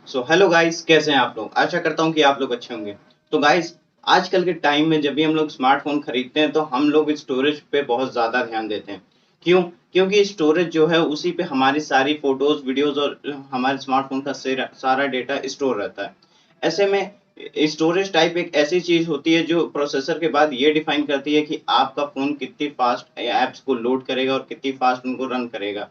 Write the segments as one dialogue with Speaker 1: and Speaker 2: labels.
Speaker 1: So hello guys, कैसे हैं आप लोग। आशा करता हूं कि आप लोग अच्छे होंगे। तो गाइस, आजकल के टाइम में जब भी हम लोग स्मार्टफोन खरीदते हैं तो हम लोग स्टोरेज पे बहुत ज़्यादा ध्यान देते हैं। क्यों? क्योंकि स्टोरेज जो है उसी पे हमारी सारी फ़ोटोज़, वीडियोज़ और हमारे स्मार्टफोन का सारा डेटा स्टोर रहता है। ऐसे में स्टोरेज टाइप एक ऐसी चीज़ होती है जो प्रोसेसर के बाद ये डिफ़ाइन करती है कि आपका फ़ोन कितनी फ़ास्ट ऐप्स को लोड करेगा और कितनी फ़ास्ट उनको रन करेगा।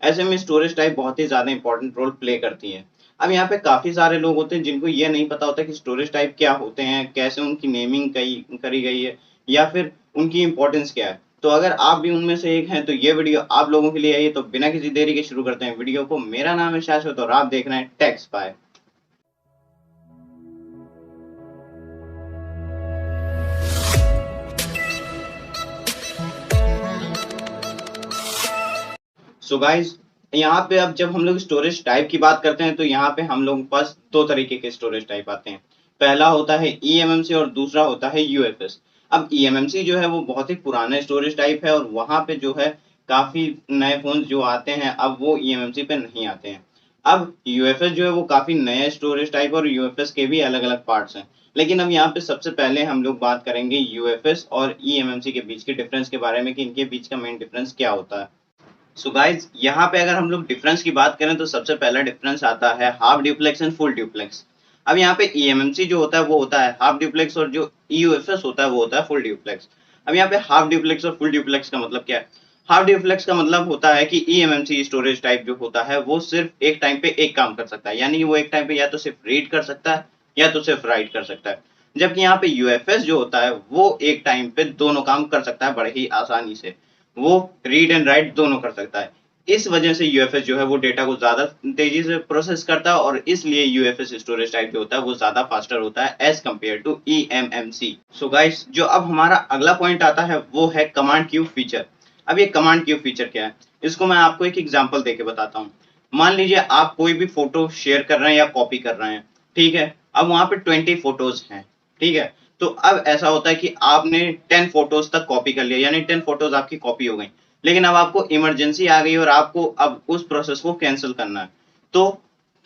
Speaker 1: ऐसे में स्टोरेज टाइप बहुत ही ज़्यादा इंपॉर्टेंट रोल प्ले करती है। अब यहाँ पे काफ़ी सारे लोग होते हैं जिनको ये नहीं पता होता कि स्टोरेज टाइप क्या होते हैं, कैसे उनकी नेमिंग करी गई है या फिर उनकी इम्पोर्टेंस क्या है। तो अगर आप भी उनमें से एक हैं तो ये वीडियो आप लोगों के लिए है। तो बिना किसी देरी के शुरू करते हैं वीडियो को। मेरा नाम है शाश्वत और आप देख रहे हैं टेक स्पाई। सो गाइस, यहाँ पे अब जब हम लोग स्टोरेज टाइप की बात करते हैं तो यहाँ पे हम लोग के पास दो तरीके के स्टोरेज टाइप आते हैं। पहला होता है eMMC और दूसरा होता है UFS। अब eMMC जो है वो बहुत ही पुराना स्टोरेज टाइप है और वहाँ पे जो है काफी नए फोन जो आते हैं अब वो eMMC पे नहीं आते हैं। अब UFS जो है वो काफी नया स्टोरेज टाइप और UFS के भी अलग अलग पार्ट्स हैं। लेकिन अब यहाँ पे सबसे पहले हम लोग बात करेंगे UFS और eMMC के बीच के डिफरेंस के बारे में कि इनके बीच का मेन डिफरेंस क्या होता है। सो गाइज, यहाँ पे अगर हम लोग डिफरेंस की बात करें तो सबसे पहला डिफरेंस आता है half duplex and full duplex. अब यहाँ पे eMMC जो होता है वो होता है हाफ ड्यूप्लेक्स और जो UFS होता है वो होता है फुल ड्यूप्लेक्स। अब यहाँ पे हाफ ड्यूप्लेक्स और फुल ड्यूप्लेक्स का मतलब क्या है? हाफ ड्यूप्लेक्स का मतलब होता है कि eMMC स्टोरेज टाइप जो होता है वो सिर्फ एक टाइम पे एक काम कर सकता है, यानी कि वो एक टाइम पे या तो सिर्फ रीड कर सकता है या तो सिर्फ राइट कर सकता है। जबकि यहाँ पे UFS जो होता है वो एक टाइम पे दोनों काम कर सकता है बड़े ही आसानी से। वो रीड एंड राइट दोनों कर सकता है। इस वजह से यूएफएस जो है वो डेटा को ज्यादा तेजी से प्रोसेस करता है और इसलिए यूएफएस स्टोरेज टाइप जो होता है वो ज्यादा फास्टर होता है as compare to eMMC. So guys, जो अब हमारा अगला पॉइंट आता है वो है कमांड क्यू फीचर। अब ये कमांड क्यू फीचर क्या है, इसको मैं आपको एक एग्जांपल देके बताता हूँ। मान लीजिए आप कोई भी फोटो शेयर कर रहे हैं या कॉपी कर रहे हैं, ठीक है। अब वहां पे 20 फोटोज हैं, ठीक है। तो अब ऐसा होता है कि आपने 10 फोटोज तक कॉपी कर लिया, यानी 10 फोटोज आपकी कॉपी हो गई। लेकिन अब आपको इमरजेंसी आ गई और आपको अब उस प्रोसेस को कैंसिल करना है। तो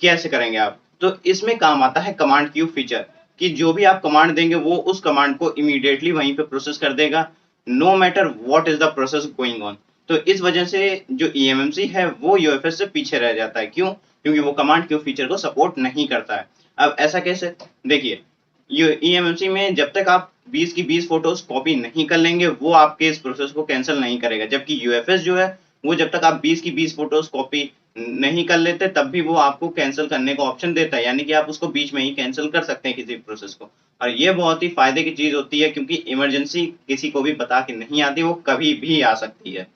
Speaker 1: कैसे करेंगे आप? तो इसमें काम आता है कमांड क्यू फीचर कि जो भी आप कमांड देंगे वो उस कमांड को इमीडिएटली वहीं पे प्रोसेस कर देगा, no matter what is the process going on. तो इस वजह से जो ईएमएमसी है वो यूएफएस से पीछे रह जाता है। क्यों? क्योंकि वो कमांड क्यू फीचर को सपोर्ट नहीं करता है। अब ऐसा कैसे? देखिए, ईएमएमसी में जब तक आप 20 की 20 फोटोज कॉपी नहीं कर लेंगे वो आपके इस प्रोसेस को कैंसिल नहीं करेगा। जबकि यूएफएस जो है वो जब तक आप 20 की 20 फोटोज कॉपी नहीं कर लेते तब भी वो आपको कैंसिल करने का ऑप्शन देता है, यानी कि आप उसको बीच में ही कैंसिल कर सकते हैं किसी प्रोसेस को। और ये बहुत ही फायदे की चीज होती है क्योंकि इमरजेंसी किसी को भी बता के नहीं आती, वो कभी भी आ सकती है।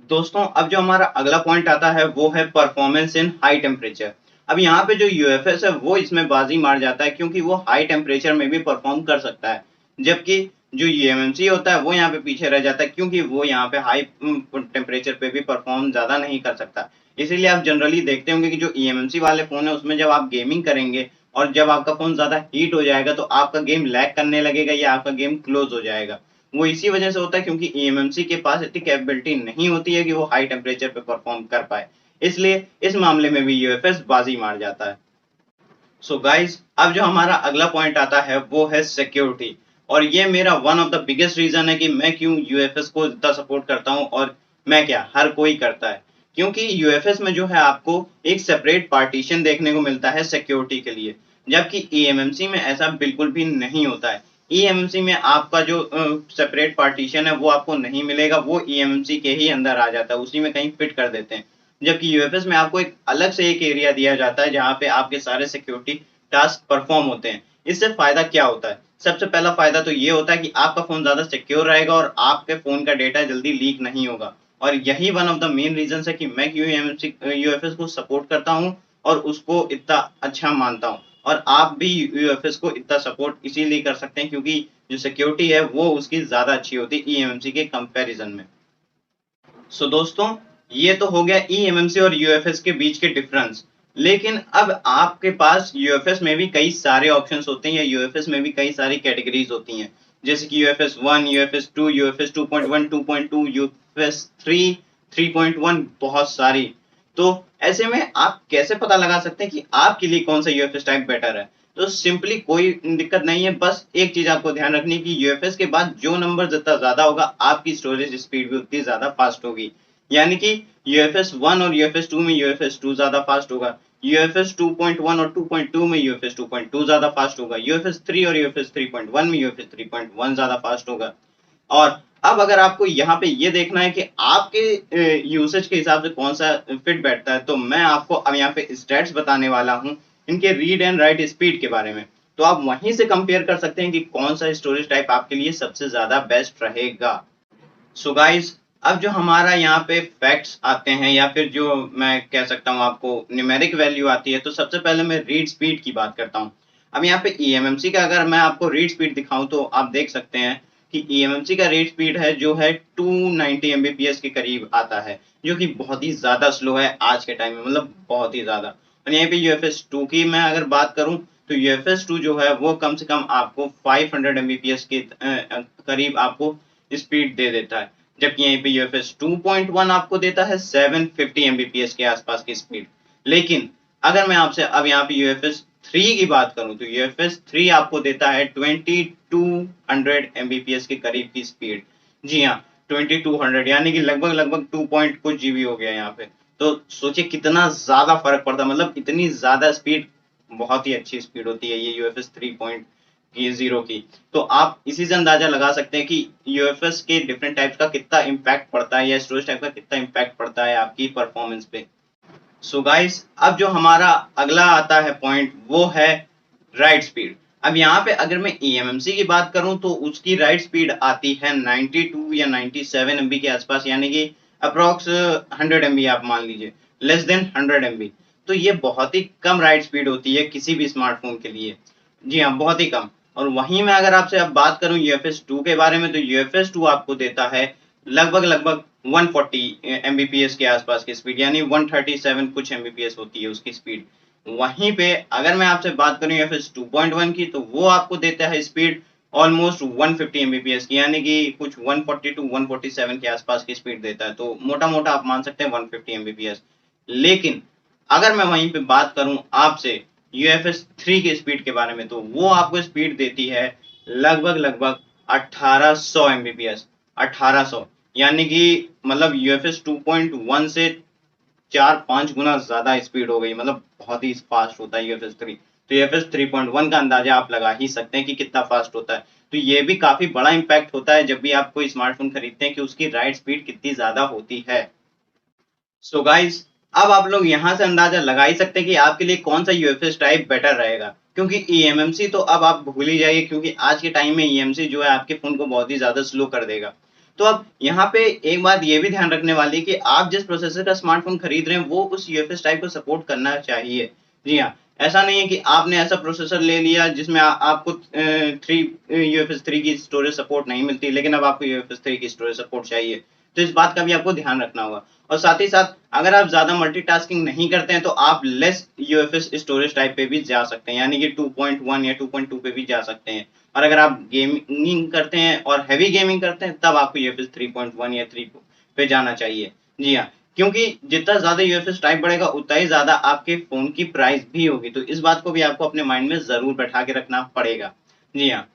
Speaker 1: दोस्तों, अब जो हमारा अगला पॉइंट आता है वो है परफॉर्मेंस इन हाई टेम्परेचर। अब यहाँ पे जो यूएफएस है वो इसमें बाजी मार जाता है क्योंकि वो हाई टेम्परेचर में भी परफॉर्म कर सकता है। जबकि जो यूएमएमसी होता है वो यहाँ पे पीछे रह जाता है क्योंकि वो यहाँ पे हाई टेम्परेचर पे भी परफॉर्म ज्यादा नहीं कर सकता। इसीलिए आप जनरली देखते होंगे कि जो ईएमएमसी वाले फोन है उसमें जब आप गेमिंग करेंगे और जब आपका फोन ज्यादा हीट हो जाएगा तो आपका गेम लैग करने लगेगा या आपका गेम क्लोज हो जाएगा। वो इसी वजह से होता है क्योंकि ईएमएमसी के पास इतनी कैपेबिलिटी नहीं होती है कि वो हाई टेम्परेचर पे परफॉर्म कर पाए। इसलिए इस मामले में भी यूएफएस बाजी मार जाता है। सो गाइस, अब जो हमारा अगला पॉइंट आता है वो है सिक्योरिटी। और ये मेरा one of the biggest reason है कि मैं क्यों यूएफएस को इतना सपोर्ट करता हूँ और मैं क्या, हर कोई करता है। क्योंकि यूएफएस में जो है आपको एक सेपरेट पार्टीशन देखने को मिलता है सिक्योरिटी के लिए, जबकि ईएमएमसी में ऐसा बिल्कुल भी नहीं होता है। ईएमएमसी में आपका जो सेपरेट पार्टीशन है वो आपको नहीं मिलेगा, वो ईएमएमसी के ही अंदर आ जाता है, उसी में कहीं फिट कर देते हैं। जबकि यूएफएस में आपको एक अलग से एक एरिया दिया जाता है जहां पे आपके सारे सिक्योरिटी टास्क परफॉर्म होते हैं। इससे फायदा क्या होता है? सबसे पहला फायदा तो ये होता है कि आपका फोन ज्यादा सिक्योर रहेगा और आपके फोन का डेटा जल्दी लीक नहीं होगा। और यही one of the main reason है कि मैं क्यों यूएफएस को सपोर्ट करता हूँ और उसको इतना अच्छा मानता हूँ। और आप भी यूएफएस को इतना सपोर्ट इसीलिए कर सकते हैं क्योंकि जो सिक्योरिटी है वो उसकी ज्यादा अच्छी होती है ईएमएमसी के कंपैरिजन में। सो दोस्तों, ये तो हो गया ईएमएमसी और यूएफएस के बीच के डिफरेंस। लेकिन अब आपके पास यूएफएस में भी कई सारे ऑप्शंस होते हैं या यूएफएस में भी कई सारी कैटेगरीज होती हैं, जैसे कि यूएफएस 1, यूएफएस 2, यूएफएस 2.1, 2.2, यूएफएस 3, 3.1, बहुत सारी। तो ऐसे में आप कैसे पता लगा सकते हैं कि आपके लिए कौन सा यूएफएस टाइप बेटर है? तो सिंपली कोई दिक्कत नहीं है, बस एक चीज आपको ध्यान रखनी है कि यूएफएस के बाद जो नंबर जितना ज्यादा होगा आपकी स्टोरेज स्पीड भी उतनी ज्यादा फास्ट होगी। यानी कि यूएफएस 1 और यूएफएस 2 में यूएफएस 2 ज्यादा फास्ट होगा, यूएफएस 2.1 और 2.2 में यूएफएस 2.2 ज्यादा फास्ट होगा, यूएफएस 3 और यूएफएस 3.1 में यूएफएस 3.1 ज्यादा फास्ट होगा। और अब अगर आपको यहाँ पे ये देखना है कि आपके यूसेज के हिसाब से कौन सा फिट बैठता है, तो मैं आपको अब यहाँ पे स्टैट्स बताने वाला हूँ इनके रीड एंड राइट स्पीड के बारे में। तो आप वहीं से कंपेयर कर सकते हैं कि कौन सा स्टोरेज टाइप आपके लिए सबसे ज्यादा बेस्ट रहेगा। सो गाइस, अब जो हमारा यहाँ पे फैक्ट्स आते हैं या फिर जो मैं कह सकता हूँ आपको न्यूमेरिक वैल्यू आती है, तो सबसे पहले मैं रीड स्पीड की बात करता हूँ। अब यहाँ पे ईएमएमसी का अगर मैं आपको रीड स्पीड दिखाऊं तो आप देख सकते हैं कि ईएमएमसी का रीड स्पीड है जो है 290 एमबीपीएस के करीब आता है, जो कि बहुत ही ज्यादा स्लो है आज के टाइम में, मतलब बहुत ही ज्यादा। और यहाँ पे यूएफएस 2 की मैं अगर बात करूं तो यूएफएस 2 जो है वो कम से कम आपको 500 एमबीपीएस के करीब आपको स्पीड दे देता है, जबकि यहीं पे यूएफएस 2.1 आपको देता है 750 एमबीपीएस के आसपास की स्पीड। लेकिन अगर मैं आपसे अब यहाँ पे यूएफएस 3 की बात करूं तो यूएफएस 3 आपको देता है 2200 एमबीपीएस के करीब की स्पीड। जी हाँ, 2200 यानी कि लगभग लगभग 2 पॉइंट कुछ जीबी हो गया यहाँ पे। तो सोचिए कितना ज्यादा फर्क पड़ता है, मतलब इतनी ज्यादा स्पीड, बहुत ही अच्छी स्पीड होती है ये यूएफएस 3.0 की। तो आप इसी से अंदाजा लगा सकते हैं कि यूएफएस के डिफरेंट टाइप्स का कितना इम्पैक्ट पड़ता है या स्टोरेज टाइप का कितना इम्पैक्ट पड़ता है आपकी परफॉर्मेंस पे। सो गाइस, अब जो हमारा अगला आता है पॉइंट वो है राइट स्पीड। अब यहाँ पे अगर मैं ईएमएमसी की बात करूं तो उसकी राइट स्पीड आती है 92 या 97 एमबी के आसपास, यानी कि अप्रोक्स 100 एमबी आप मान लीजिए, लेस देन 100 एमबी। तो ये बहुत ही कम राइट स्पीड होती है किसी भी स्मार्टफोन के लिए। जी हाँ, बहुत ही कम। और वहीं मैं अगर आपसे अब बात करूं यूएफएस 2 के बारे में, तो यूएफएस 2 आपको देता है लगभग लगभग 140 एमबीपीएस के आसपास की स्पीड, यानी 137 कुछ एमबीपीएस होती है उसकी स्पीड। वहीं पे अगर मैं आपसे बात करूं यूएफएस 2.1 की, तो वो आपको देता है स्पीड ऑलमोस्ट 150 एमबीपीएस की, यानी कि कुछ 140 टू 147 के आसपास की स्पीड देता है। तो मोटा मोटा आप मान सकते हैं 150 एमबीपीएस। लेकिन अगर मैं वहीं पे बात करूं आपसे यूएफएस 3 की स्पीड के बारे में, तो वो आपको स्पीड देती है लगभग लगभग 1800 एमबीपीएस। 1800 यानी कि मतलब यूएफएस 2.1 से 4-5 गुना ज्यादा स्पीड हो गई, मतलब बहुत ही फास्ट होता है यूएफएस 3। तो यूएफएस 3.1 का अंदाजा आप लगा ही सकते हैं कि कितना फास्ट होता है। तो ये भी काफी बड़ा इंपैक्ट होता है जब भी आप कोई स्मार्टफोन खरीदते हैं कि उसकी राइट स्पीड कितनी ज्यादा होती है। सो गाइस, अब आप लोग यहाँ से अंदाजा लगा ही सकते हैं कि आपके लिए कौन सा यूएफएस टाइप बेटर रहेगा, क्योंकि ईएमएमसी तो अब आप भूल ही जाइए, क्योंकि आज के टाइम में ईएमसी जो है आपके फोन को बहुत ही ज्यादा स्लो कर देगा। तो अब यहाँ पे एक बात ये भी ध्यान रखने वाली है कि आप जिस प्रोसेसर का स्मार्टफोन खरीद रहे हैं वो उस यूएफएस टाइप को सपोर्ट करना चाहिए। जी हाँ, ऐसा नहीं है कि आपने ऐसा प्रोसेसर ले लिया जिसमें आपको 3 यूएफएस 3 की स्टोरेज सपोर्ट नहीं मिलती, लेकिन अब आपको यूएफएस 3 की स्टोरेज सपोर्ट चाहिए। तो इस बात का भी आपको ध्यान रखना होगा। और साथ ही साथ अगर आप ज्यादा मल्टीटास्किंग नहीं करते हैं तो आप लेस यूएफएस स्टोरेज टाइप पे भी जा सकते हैं, यानी कि 2.1 या 2.2 पे भी जा सकते हैं। और अगर आप गेमिंग करते हैं और हैवी गेमिंग करते हैं तब आपको यूएफएस 3.1 या 3 पे जाना चाहिए। जी हाँ, क्योंकि जितना ज्यादा यूएफएस टाइप बढ़ेगा उतना ही ज्यादा आपके फोन की प्राइस भी होगी। तो इस बात को भी आपको अपने माइंड में जरूर बैठा के रखना पड़ेगा। जी हाँ।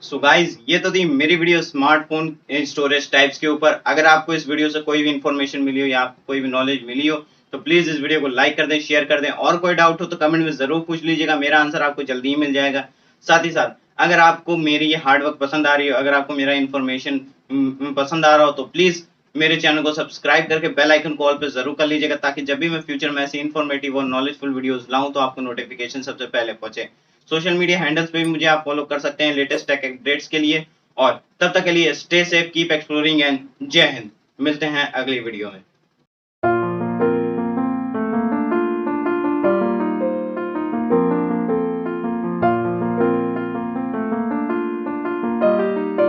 Speaker 1: सो गाइज, ये तो थी मेरी वीडियो स्मार्टफोन स्टोरेज टाइप्स के ऊपर। अगर आपको इस वीडियो से कोई भी इन्फॉर्मेशन मिली हो या आपको कोई भी नॉलेज मिली हो तो प्लीज इस वीडियो को लाइक कर दें, शेयर कर दें, और कोई डाउट हो तो कमेंट में जरूर पूछ लीजिएगा, मेरा आंसर आपको जल्दी ही मिल जाएगा। साथ ही साथ अगर आपको मेरी ये हार्डवर्क पसंद आ रही हो, अगर आपको मेरा इन्फॉर्मेशन पसंद आ रहा हो, तो प्लीज मेरे चैनल को सब्सक्राइब करके बेल आइकन को ऑल पे जरूर कर लीजिएगा, ताकि जब भी मैं फ्यूचर में ऐसी इन्फॉर्मेटिव और नॉलेजफुल वीडियोस लाऊं तो आपको नोटिफिकेशन सबसे पहले पहुंचे। सोशल मीडिया हैंडल्स पे भी मुझे आप फॉलो कर सकते हैं लेटेस्ट टेक अपडेट्स के लिए। और तब तक के लिए stay safe, keep exploring and जय हिंद। मिलते हैं अगली वीडियो में।